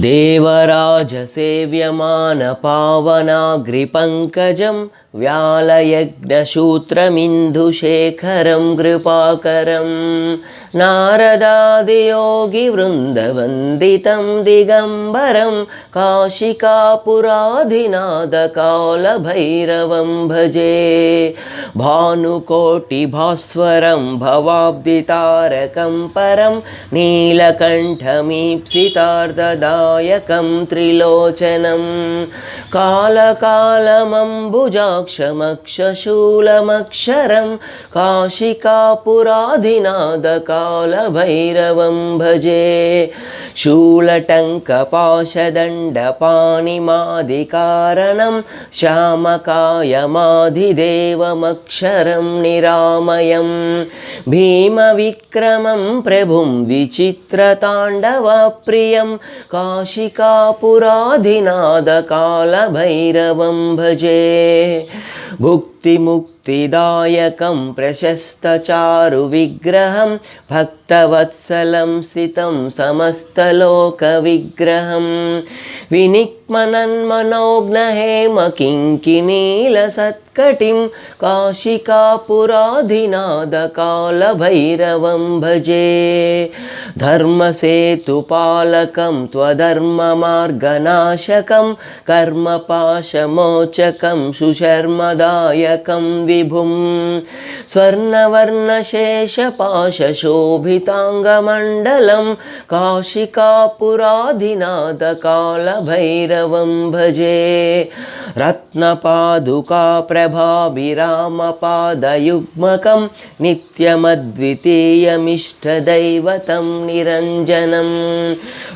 देवराजसेव्यमानपावनाग्रिपङ्कजं व्यालयज्ञसूत्रमिन्दुशेखरं कृपाकरं नारदादियोगिवृन्दवन्दितं दिगम्बरं काशिकापुराधिनाथकालभैरवं भजे भानुकोटिभास्वरं भवाब्दितारकं परं नीलकण्ठमीप्सितार्धदायकं त्रिलोचनं कालकालमम्बुजाक्षमक्षशूलमक्षरं काशिकापुराधिनाथकालभैरवं भजे शूलटङ्कपाशदण्डपाणिमादिकारणं श्यामकायमाधिदेवमक्षरं निरामयं भीमविक्रमं प्रभुं विचित्रताण्डवप्रियं काशिकापुराधिनाथकालभैरवं भजे भुक्तिमुक्तिदायकं प्रशस्तचारुविग्रहं भक्तवत्सलं स्थितं समस्तलोकविग्रहं विनिक्मनन्मनोज्ञहेमकिङ्किनीलसत्कटिं काशिकापुराधिनाथकालभैरवं भजे धर्मसेतुपालकं त्वधर्ममार्गनाशकं कर्मपाशमोचकं सुशर्मदायकं विभुं स्वर्णवर्णशेषपाशशोभिताङ्गमण्डलं काशिकापुराधिनाथकालभैरवं भजे रत्नपादुकाप्रभाभिरामपादयुग्मकं नित्यमद्वितीयमिष्टदैवतं निरञ्जनं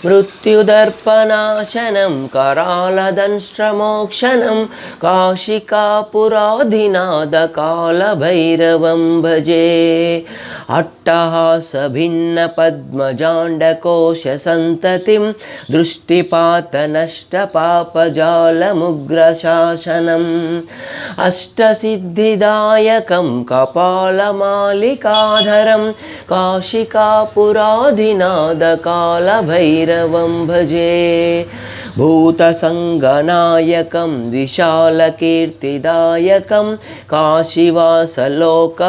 मृत्युदर्पनाशनं करालदंष्ट्रमोक्षणं काशिकापुराधिनाथकालभैरवं भजे अट्टहासभिन्नपद्मजाण्डकोशसन्ततिं दृष्टिपातनष्टपापजालमुग्रशासनम् अष्टसिद्धिदायकं कपालमालिकाधरं काशिकापुराधिनाथकालभैरवं भजे भूतसङ्गनायकं विशालकीर्तिदायकं काशीवासलोक